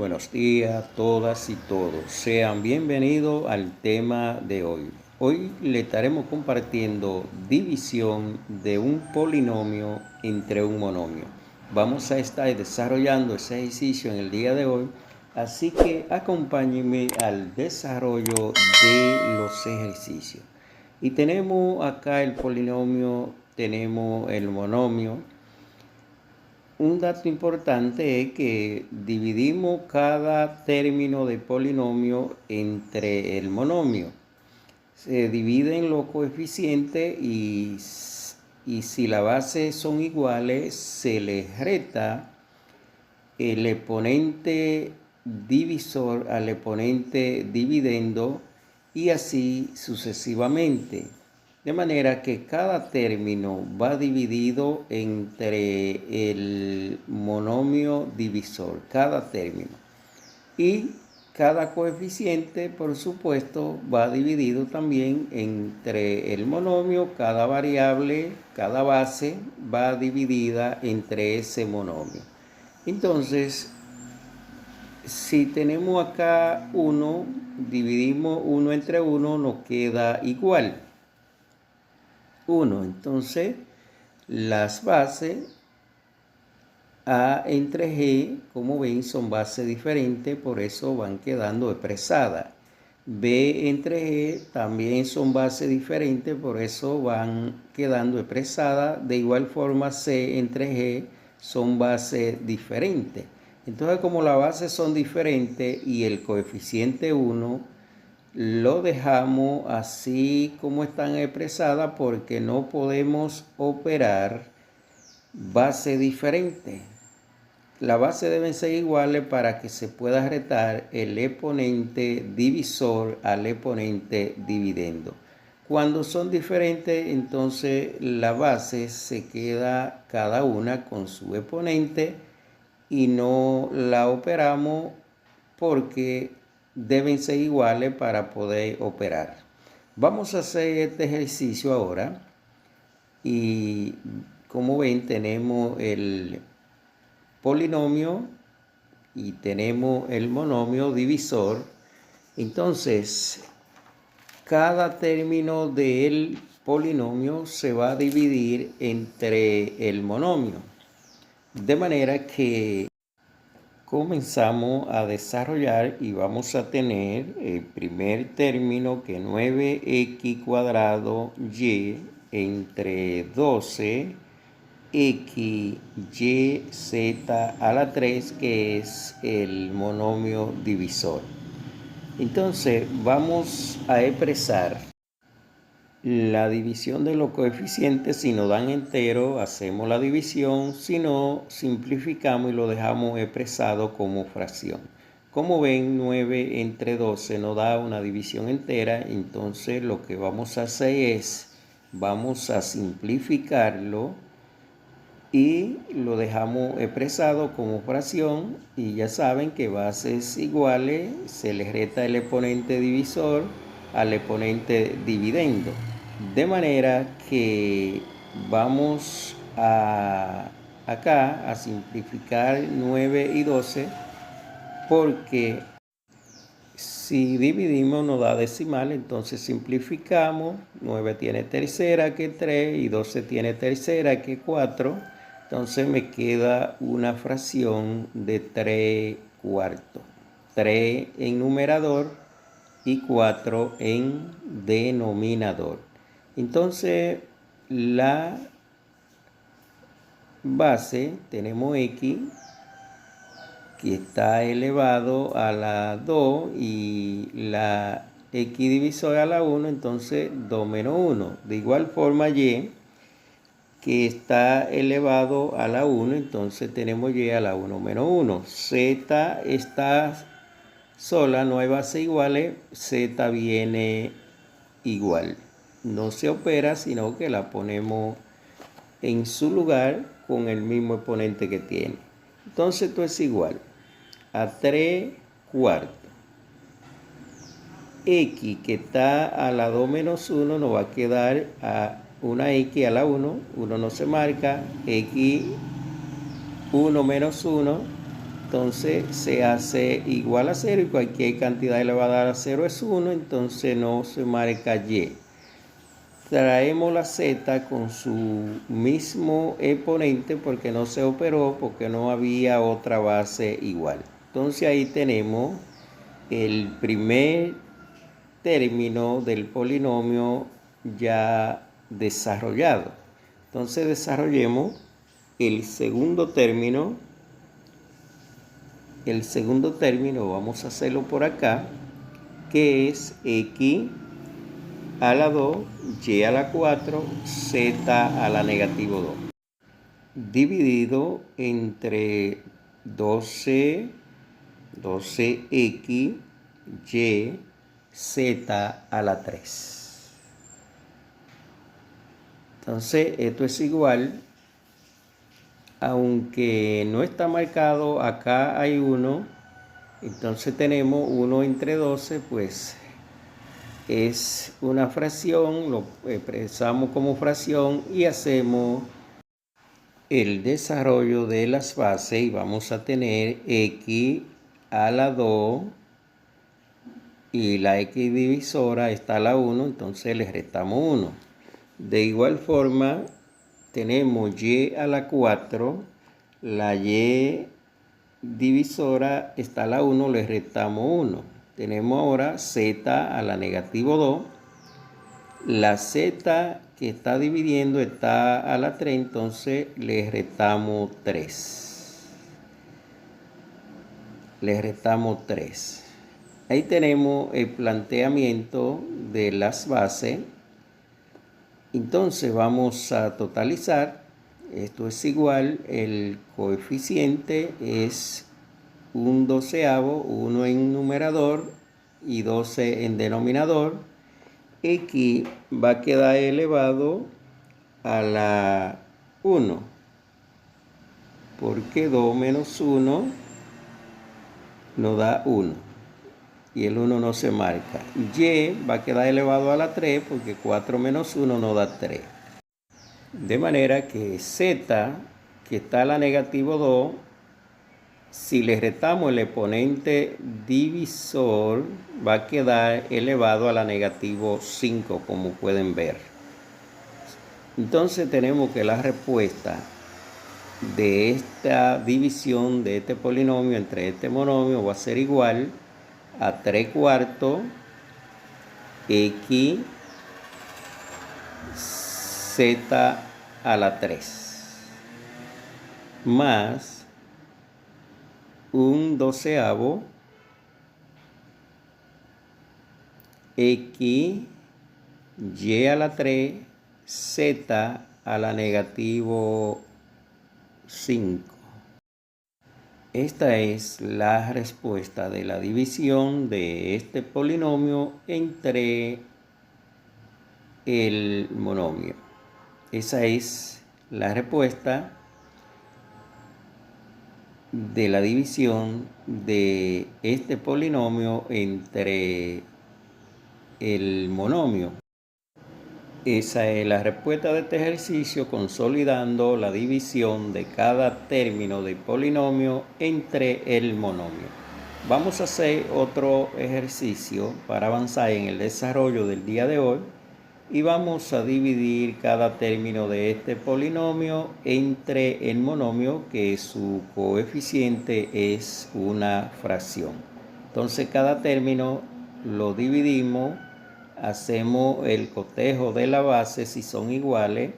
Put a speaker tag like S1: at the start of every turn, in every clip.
S1: buenos días a todas y todos. Sean bienvenidos al tema de hoy. Hoy le estaremos compartiendo división de un polinomio entre un monomio. Vamos a estar desarrollando ese ejercicio en el día de hoy, así que acompáñenme al desarrollo de los ejercicios. Y tenemos acá el polinomio, tenemos el monomio. Un dato importante es que dividimos cada término de polinomio entre el monomio. Se dividen los coeficientes y si las bases son iguales, se les resta el exponente divisor al exponente dividendo y así sucesivamente. De manera que cada término va dividido entre el monomio divisor, cada término. Y cada coeficiente, por supuesto, va dividido también entre el monomio, cada variable, cada base va dividida entre ese monomio. Entonces, si tenemos acá 1, dividimos 1 entre 1, nos queda igual. 1. Entonces, las bases A entre G, como ven, son bases diferentes, por eso van quedando expresadas. B entre G también son bases diferentes, por eso van quedando expresadas. De igual forma, C entre G son bases diferentes. Entonces, como las bases son diferentes y el coeficiente 1, lo dejamos así como están expresadas porque no podemos operar bases diferentes. Las bases deben ser iguales para que se pueda restar el exponente divisor al exponente dividendo. Cuando son diferentes, entonces la base se queda cada una con su exponente y no la operamos porque deben ser iguales para poder operar. Vamos a hacer este ejercicio ahora y como ven tenemos el polinomio y tenemos el monomio divisor. Entonces cada término del polinomio se va a dividir entre el monomio, de manera que comenzamos a desarrollar y vamos a tener el primer término que 9x cuadrado y entre 12 x y z a la 3, que es el monomio divisor. Entonces vamos a expresar la división de los coeficientes. Si nos dan entero, hacemos la división. Si no, simplificamos y lo dejamos expresado como fracción. Como ven, 9 entre 12 nos da una división entera. Entonces lo que vamos a hacer es, vamos a simplificarlo y lo dejamos expresado como fracción. Y ya saben que bases iguales se les resta el exponente divisor al exponente dividendo. De manera que vamos acá a simplificar 9 y 12, porque si dividimos nos da decimal, entonces simplificamos. 9 tiene tercera que 3 y 12 tiene tercera que 4. Entonces me queda una fracción de 3 cuartos. 3 en numerador y 4 en denominador. Entonces la base tenemos x que está elevado a la 2 y la x divisora a la 1, entonces 2 menos 1. De igual forma y que está elevado a la 1, entonces tenemos y a la 1 menos 1. Z está sola, no hay bases iguales, z viene igual. No se opera, sino que la ponemos en su lugar con el mismo exponente que tiene. Entonces esto es igual a 3 cuartos. X que está a la 2 menos 1 nos va a quedar a una X a la 1. 1 no se marca. X 1 menos 1 entonces se hace igual a 0 y cualquier cantidad elevada a 0 es 1, entonces no se marca y. Traemos la z con su mismo exponente porque no se operó, porque no había otra base igual. Entonces ahí tenemos el primer término del polinomio ya desarrollado. Entonces desarrollemos el segundo término. El segundo término vamos a hacerlo por acá, que es x a la 2, y a la 4, z a la negativo 2. Dividido entre 12x, y, z a la 3. Entonces esto es igual, aunque no está marcado, acá hay 1, entonces tenemos 1 entre 12, pues es una fracción, lo expresamos como fracción y hacemos el desarrollo de las bases y vamos a tener x a la 2 y la x divisora está a la 1, entonces le restamos 1. De igual forma tenemos y a la 4, la y divisora está a la 1, le restamos 1. Tenemos ahora z a la negativo 2. La z que está dividiendo está a la 3, entonces le restamos 3. Le restamos 3. Ahí tenemos el planteamiento de las bases. Entonces vamos a totalizar. Esto es igual, el coeficiente es un doceavo, 1 en numerador y 12 en denominador. X va a quedar elevado a la 1, porque 2 menos 1 nos da 1, y el 1 no se marca. Y va a quedar elevado a la 3, porque 4 menos 1 nos da 3. De manera que z, que está a la negativo 2, si le restamos el exponente divisor, va a quedar elevado a la negativo 5, como pueden ver. Entonces tenemos que la respuesta de esta división de este polinomio entre este monomio va a ser igual a 3 cuartos x z a la 3 más un doceavo x y a la 3 z a la negativo 5. Esta es la respuesta de la división de este polinomio entre el monomio. Esa es la respuesta de la división de este polinomio entre el monomio. Esa es la respuesta de este ejercicio, consolidando la división de cada término del polinomio entre el monomio. Vamos a hacer otro ejercicio para avanzar en el desarrollo del día de hoy y vamos a dividir cada término de este polinomio entre el monomio, que su coeficiente es una fracción. Entonces cada término lo dividimos, hacemos el cotejo de la base si son iguales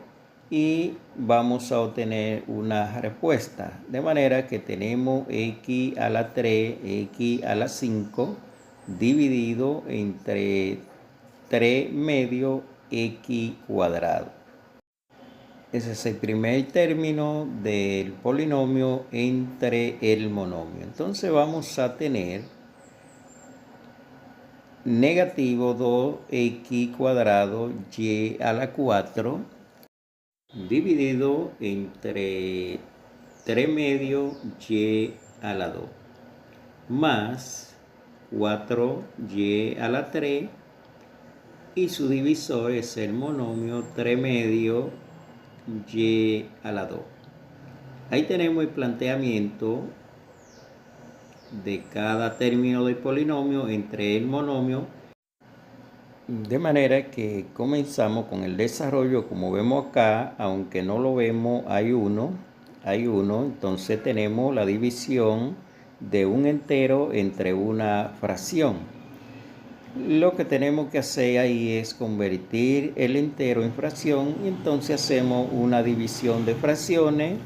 S1: y vamos a obtener una respuesta. De manera que tenemos x a la 3, x a la 5 dividido entre 3 medios x cuadrado. Ese es el primer término del polinomio entre el monomio. Entonces vamos a tener negativo 2x cuadrado y a la 4 dividido entre 3 medios y a la 2 más 4y a la 3 y su divisor es el monomio 3 medios y a la 2. Ahí tenemos el planteamiento de cada término del polinomio entre el monomio. De manera que comenzamos con el desarrollo. Como vemos acá, aunque no lo vemos, hay uno, entonces tenemos la división de un entero entre una fracción. Lo que tenemos que hacer ahí es convertir el entero en fracción, y entonces hacemos una división de fracciones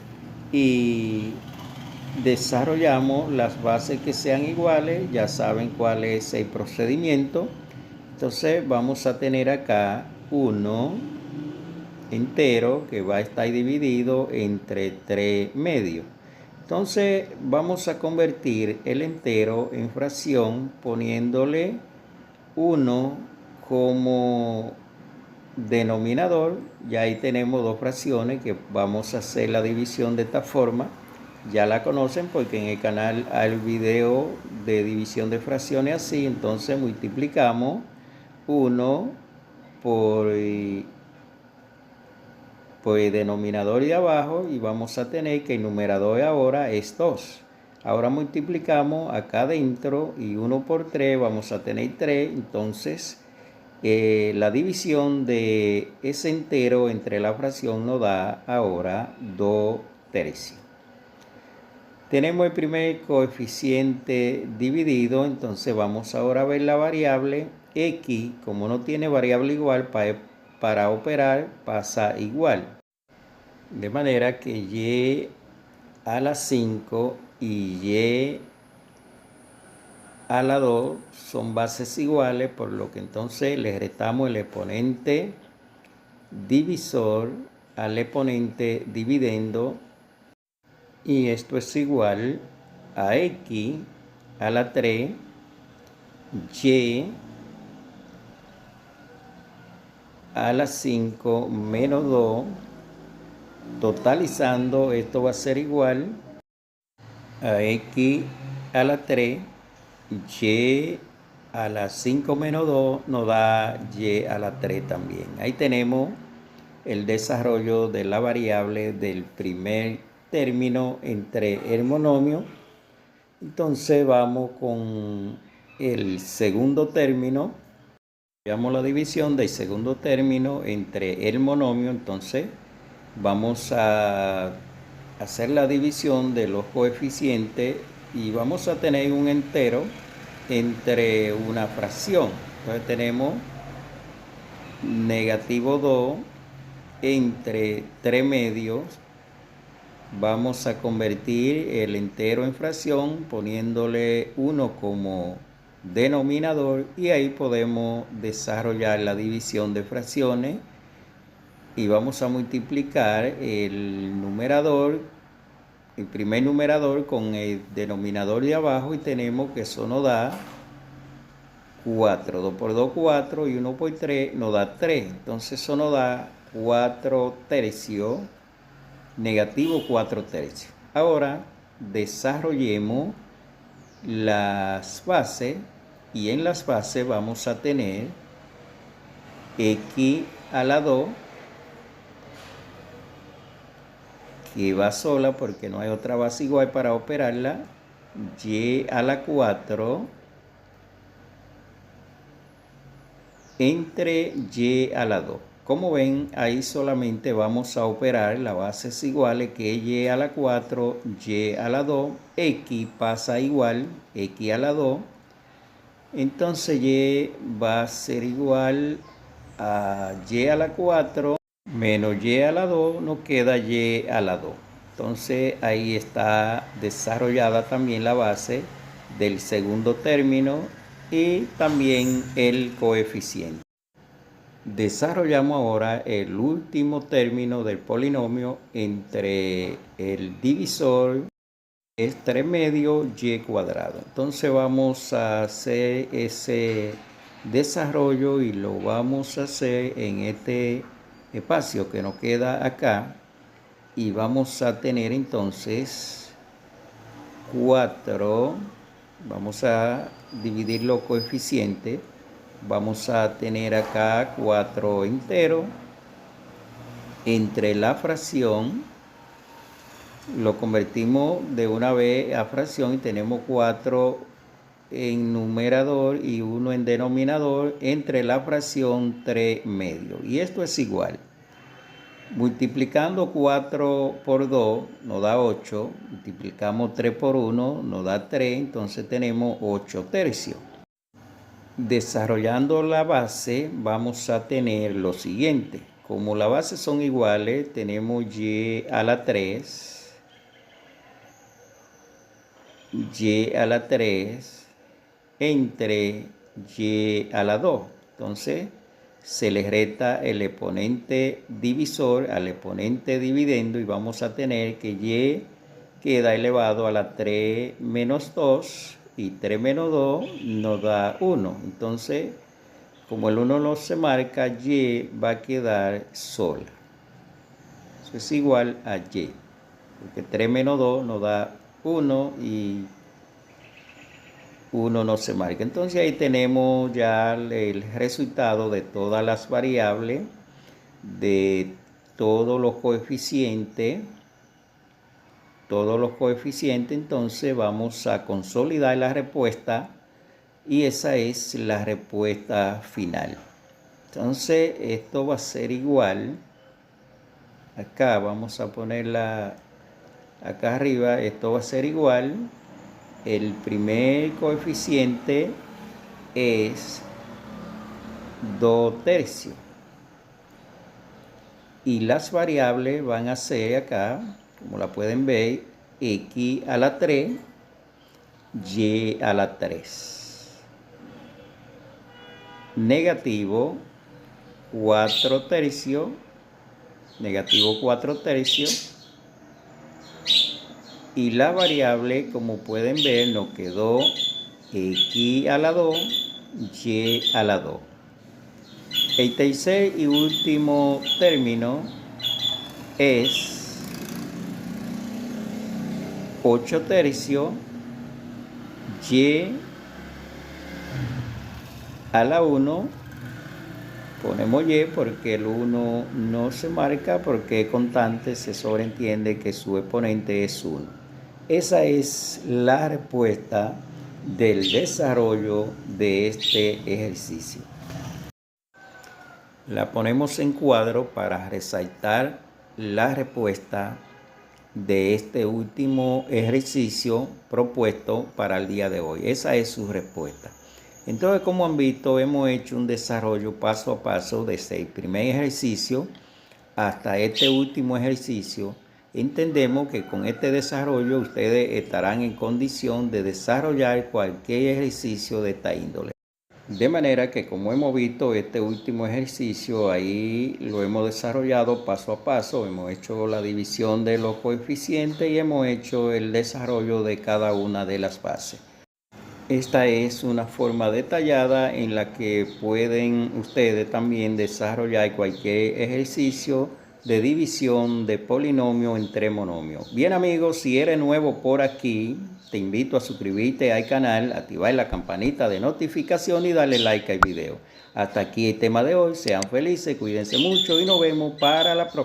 S1: y desarrollamos las bases que sean iguales. Ya saben cuál es el procedimiento. Entonces vamos a tener acá 1 entero que va a estar dividido entre 3 medios. Entonces vamos a convertir el entero en fracción poniéndole 1 como denominador. Ya ahí tenemos dos fracciones que vamos a hacer la división de esta forma. Ya la conocen porque en el canal hay el video de división de fracciones así. Entonces multiplicamos 1 por el denominador de abajo y vamos a tener que el numerador ahora es 2. Ahora multiplicamos acá adentro y 1 por 3 vamos a tener 3. Entonces la división de ese entero entre la fracción nos da ahora 2 tercios. Tenemos el primer coeficiente dividido. Entonces vamos ahora a ver la variable x. Como no tiene variable igual, para operar pasa igual. De manera que y a la 5 y y a la 2 son bases iguales, por lo que entonces le restamos el exponente divisor al exponente dividendo, y esto es igual a x a la 3 y a la 5 menos 2. Totalizando, esto va a ser igual a x a la 3 y a la 5 menos 2 nos da y a la 3 también. Ahí tenemos el desarrollo de la variable del primer término entre el monomio. Entonces vamos con el segundo término. Veamos la división del segundo término entre el monomio. Entonces vamos a hacer la división de los coeficientes y vamos a tener un entero entre una fracción. Entonces tenemos negativo 2 entre 3 medios. Vamos a convertir el entero en fracción poniéndole 1 como denominador, y ahí podemos desarrollar la división de fracciones. Y vamos a multiplicar el numerador, el primer numerador, con el denominador de abajo, y tenemos que eso nos da 4. 2 por 2, 4, y 1 por 3 nos da 3. Entonces eso nos da 4 tercios, negativo 4 tercios. Ahora desarrollemos las bases, y en las bases vamos a tener x a la 2, que va sola porque no hay otra base igual para operarla, y a la 4 entre y a la 2. Como ven, ahí solamente vamos a operar las bases iguales, que es y a la 4, y a la 2, x pasa igual, x a la 2. Entonces y va a ser igual a y a la 4 menos y a la 2, nos queda y a la 2. Entonces ahí está desarrollada también la base del segundo término y también el coeficiente. Desarrollamos ahora el último término del polinomio entre el divisor, es 3 medios y cuadrado. Entonces vamos a hacer ese desarrollo y lo vamos a hacer en este espacio que nos queda acá, y vamos a tener entonces 4. Vamos a dividir los coeficientes. Vamos a tener acá 4 enteros entre la fracción lo convertimos de una vez a fracción y tenemos 4 en numerador y 1 en denominador entre la fracción 3 medios. Y esto es igual. Multiplicando 4 por 2 nos da 8, multiplicamos 3 por 1 nos da 3, entonces tenemos 8 tercios. Desarrollando la base vamos a tener lo siguiente. Como las bases son iguales, tenemos y a la 3, y a la 3 entre y a la 2. Entonces se le resta el exponente divisor al exponente dividendo y vamos a tener que y queda elevado a la 3 menos 2 y 3 menos 2 nos da 1. Entonces, como el 1 no se marca, y va a quedar sola. Eso es igual a y, porque 3 menos 2 nos da 1 y 1 no se marca. Entonces ahí tenemos ya el resultado de todas las variables, de todos los coeficientes. Entonces vamos a consolidar la respuesta y esa es la respuesta final. Entonces esto va a ser igual. Acá vamos a ponerla acá arriba. Esto va a ser igual. El primer coeficiente es 2 tercios. Y las variables van a ser acá, como la pueden ver, x a la 3, y a la 3. Negativo 4 tercios, negativo 4 tercios. Y la variable, como pueden ver, nos quedó x a la 2, y a la 2. El tercer y último término es 8 tercios, y a la 1. Ponemos y porque el 1 no se marca porque es constante, se sobreentiende que su exponente es 1. Esa es la respuesta del desarrollo de este ejercicio. La ponemos en cuadro para resaltar la respuesta de este último ejercicio propuesto para el día de hoy. Esa es su respuesta. Entonces, como han visto, hemos hecho un desarrollo paso a paso desde el primer ejercicio hasta este último ejercicio. Entendemos que con este desarrollo ustedes estarán en condición de desarrollar cualquier ejercicio de esta índole. De manera que, como hemos visto, este último ejercicio ahí lo hemos desarrollado paso a paso. Hemos hecho la división de los coeficientes y hemos hecho el desarrollo de cada una de las bases. Esta es una forma detallada en la que pueden ustedes también desarrollar cualquier ejercicio de división de polinomio entre monomios. Bien amigos, si eres nuevo por aquí, te invito a suscribirte al canal, activar la campanita de notificación y darle like al video. Hasta aquí el tema de hoy. Sean felices, cuídense mucho y nos vemos para la próxima.